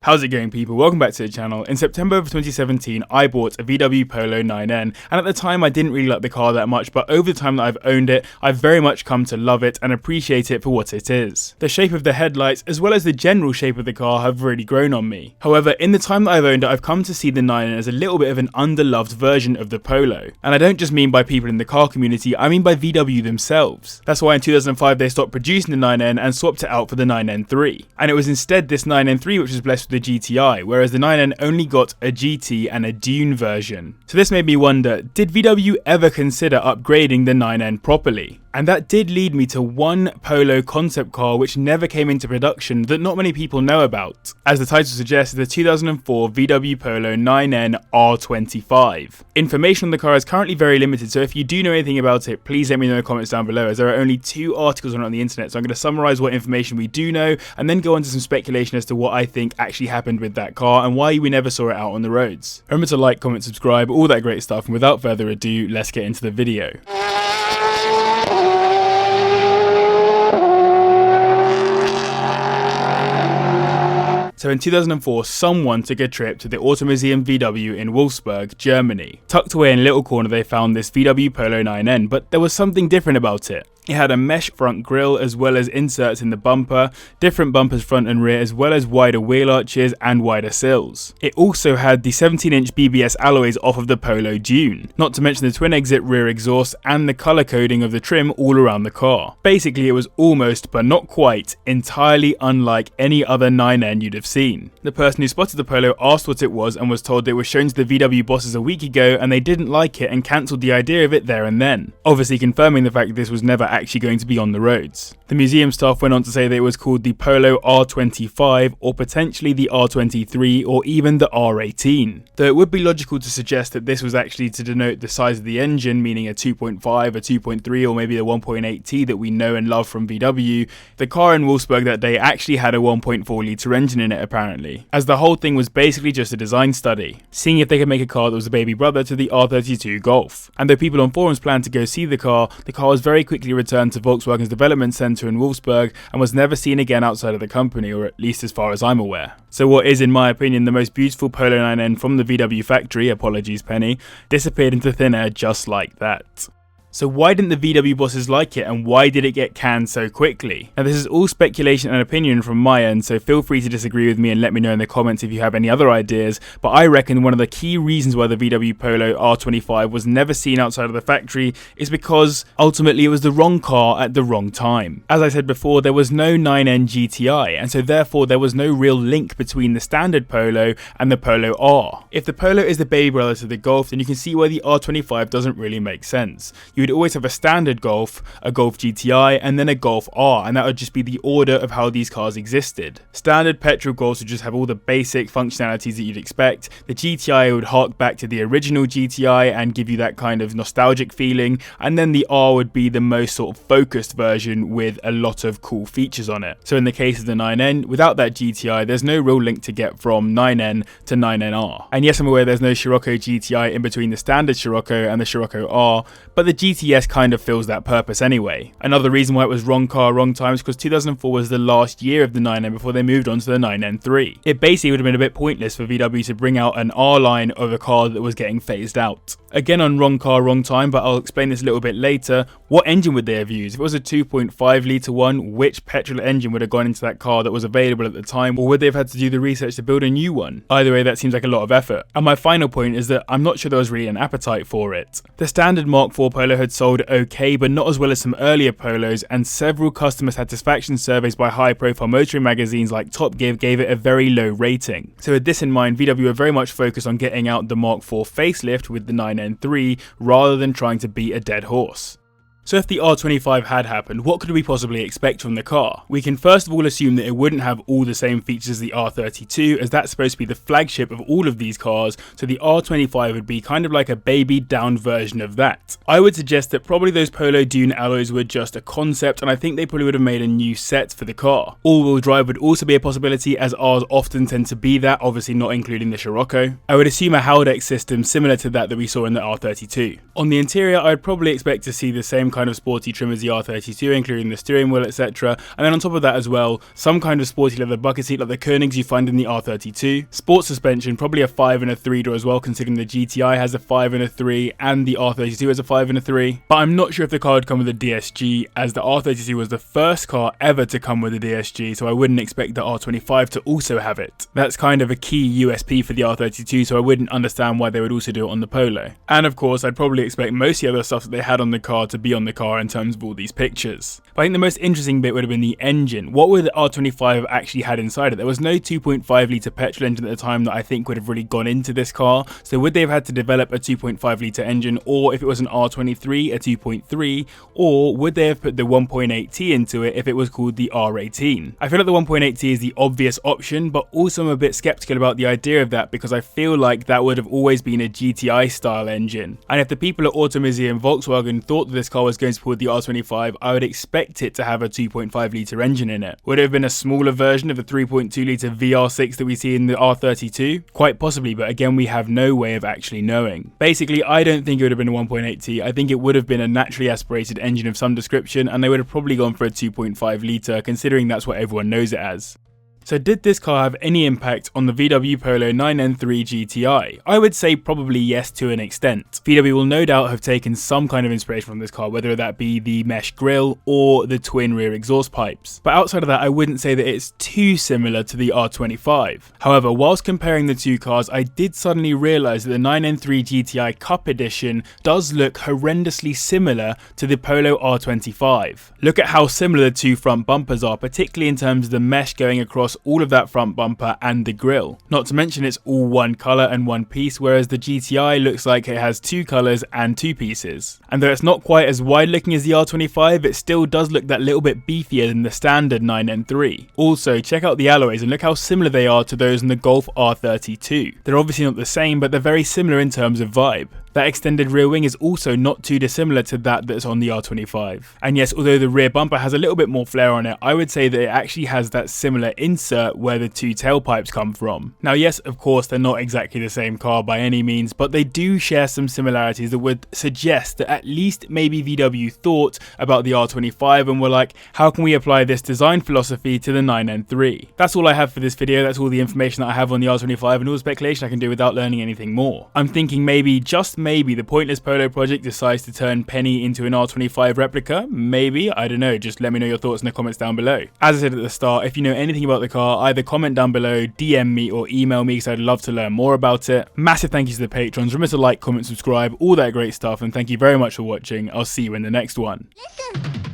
How's it going, people? Welcome back to the channel. In September of 2017, I bought a VW Polo 9N, and at the time I didn't really like the car that much, but over the time that I've owned it, I've very much come to love it and appreciate it for what it is. The shape of the headlights, as well as the general shape of the car, have really grown on me. However, in the time that I've owned it, I've come to see the 9N as a little bit of an underloved version of the Polo. And I don't just mean by people in the car community, I mean by VW themselves. That's why in 2005 they stopped producing the 9N and swapped it out for the 9N3. And it was instead this 9N3 which was blessed with the GTI, whereas the 9N only got a GT and a Dune version. So this made me wonder, did VW ever consider upgrading the 9N properly? And that did lead me to one Polo concept car which never came into production that not many people know about. As the title suggests, the 2004 VW Polo 9N R25. Information on the car is currently very limited, so if you do know anything about it, please let me know in the comments down below, as there are only 2 articles on it on the internet, so I'm going to summarise what information we do know and then go on to some speculation as to what I think actually happened with that car and why we never saw it out on the roads. Remember to like, comment, subscribe, all that great stuff, and without further ado, let's get into the video. So in 2004, someone took a trip to the Automuseum VW in Wolfsburg, Germany. Tucked away in a little corner, they found this VW Polo 9N, but there was something different about it. It had a mesh front grille as well as inserts in the bumper, different bumpers front and rear, as well as wider wheel arches and wider sills. It also had the 17-inch BBS alloys off of the Polo Dune, not to mention the twin exit rear exhaust and the colour coding of the trim all around the car. Basically, it was almost, but not quite, entirely unlike any other 9N you'd have seen. The person who spotted the Polo asked what it was and was told it was shown to the VW bosses a week ago and they didn't like it and cancelled the idea of it there and then, obviously confirming the fact that this was never actually going to be on the roads. The museum staff went on to say that it was called the Polo R25 or potentially the R23 or even the R18. Though it would be logical to suggest that this was actually to denote the size of the engine, meaning a 2.5, a 2.3 or maybe the 1.8T that we know and love from VW, the car in Wolfsburg that day actually had a 1.4 litre engine in it apparently, as the whole thing was basically just a design study, seeing if they could make a car that was a baby brother to the R32 Golf. And though people on forums planned to go see the car was very quickly returned to Volkswagen's development centre in Wolfsburg and was never seen again outside of the company, or at least as far as I'm aware. So what is, in my opinion, the most beautiful Polo 9N from the VW factory, apologies Penny, disappeared into thin air just like that. So why didn't the VW bosses like it, and why did it get canned so quickly? Now this is all speculation and opinion from my end, so feel free to disagree with me and let me know in the comments if you have any other ideas, but I reckon one of the key reasons why the VW Polo R25 was never seen outside of the factory is because ultimately it was the wrong car at the wrong time. As I said before, there was no 9N GTI, and so therefore there was no real link between the standard Polo and the Polo R. If the Polo is the baby brother to the Golf, then you can see why the R25 doesn't really make sense. You would always have a standard Golf, a Golf GTI, and then a Golf R, and that would just be the order of how these cars existed. Standard petrol Golfs would just have all the basic functionalities that you'd expect. The GTI would hark back to the original GTI and give you that kind of nostalgic feeling, and then the R would be the most sort of focused version with a lot of cool features on it. So in the case of the 9N, without that GTI, there's no real link to get from 9N to 9NR. And yes, I'm aware there's no Scirocco GTI in between the standard Scirocco and the Scirocco R, but the GTS kind of fills that purpose anyway. Another reason why it was wrong car, wrong time is because 2004 was the last year of the 9N before they moved on to the 9N3. It basically would have been a bit pointless for VW to bring out an R line of a car that was getting phased out. Again on wrong car, wrong time, but I'll explain this a little bit later. What engine would they have used? If it was a 2.5 litre one, which petrol engine would have gone into that car that was available at the time, or would they have had to do the research to build a new one? Either way, that seems like a lot of effort. And my final point is that I'm not sure there was really an appetite for it. The standard Mark IV Polo had sold okay, but not as well as some earlier Polos, and several customer satisfaction surveys by high-profile motoring magazines like Top Gear gave it a very low rating. So with this in mind, VW were very much focused on getting out the Mark IV facelift with the 9N3 rather than trying to beat a dead horse. So if the R25 had happened, what could we possibly expect from the car? We can first of all assume that it wouldn't have all the same features as the R32, as that's supposed to be the flagship of all of these cars, so the R25 would be kind of like a baby down version of that. I would suggest that probably those Polo Dune alloys were just a concept, and I think they probably would have made a new set for the car. All-wheel drive would also be a possibility, as Rs often tend to be that, obviously not including the Scirocco. I would assume a Haldex system similar to that we saw in the R32. On the interior, I'd probably expect to see the same kind of sporty trim as the R32, including the steering wheel, etc. And then on top of that as well, some kind of sporty leather bucket seat like the Koenigs you find in the R32. Sports suspension, probably a 5 and a 3 door as well, considering the GTI has a 5 and a 3 and the R32 has a 5 and a 3. But I'm not sure if the car would come with a DSG, as the R32 was the first car ever to come with a DSG, so I wouldn't expect the R25 to also have it. That's kind of a key USP for the R32, so I wouldn't understand why they would also do it on the Polo. And of course, I'd probably expect most of the other stuff that they had on the car to be on the car in terms of all these pictures. But I think the most interesting bit would have been the engine. What would the R25 have actually had inside it? There was no 2.5 litre petrol engine at the time that I think would have really gone into this car, so would they have had to develop a 2.5 litre engine, or if it was an R23, a 2.3, or would they have put the 1.8T into it if it was called the R18? I feel like the 1.8T is the obvious option, but also I'm a bit skeptical about the idea of that because I feel like that would have always been a GTI style engine. And if the people at Automuseum Volkswagen thought that this car was going to support the R25, I would expect it to have a 2.5 litre engine in it. Would it have been a smaller version of the 3.2 litre VR6 that we see in the R32? Quite possibly, but again we have no way of actually knowing. Basically, I don't think it would have been a 1.8T, I think it would have been a naturally aspirated engine of some description, and they would have probably gone for a 2.5 litre, considering that's what everyone knows it as. So did this car have any impact on the VW Polo 993 GTI? I would say probably yes to an extent. VW will no doubt have taken some kind of inspiration from this car, whether that be the mesh grille or the twin rear exhaust pipes. But outside of that, I wouldn't say that it's too similar to the R25. However, whilst comparing the two cars, I did suddenly realise that the 993 GTI Cup Edition does look horrendously similar to the Polo R25. Look at how similar the two front bumpers are, particularly in terms of the mesh going across all of that front bumper and the grille. Not to mention it's all one colour and one piece, whereas the GTI looks like it has two colours and two pieces. And though it's not quite as wide looking as the R25, it still does look that little bit beefier than the standard 993. Also, check out the alloys and look how similar they are to those in the Golf R32. They're obviously not the same, but they're very similar in terms of vibe. That extended rear wing is also not too dissimilar to that that's on the R25. And yes, although the rear bumper has a little bit more flair on it, I would say that it actually has that similar insert where the two tailpipes come from. Now yes, of course they're not exactly the same car by any means, but they do share some similarities that would suggest that at least maybe VW thought about the R25 and were like, how can we apply this design philosophy to the 993? That's all I have for this video. That's all the information that I have on the R25 and all the speculation I can do without learning anything more. I'm thinking maybe, just maybe, the Pointless Polo project decides to turn Penny into an R25 replica. Maybe, I don't know, just let me know your thoughts in the comments down below. As I said at the start, if you know anything about the car, either comment down below, DM me or email me because I'd love to learn more about it. Massive thank you to the patrons, remember to like, comment, subscribe, all that great stuff, and thank you very much for watching. I'll see you in the next one. Listen.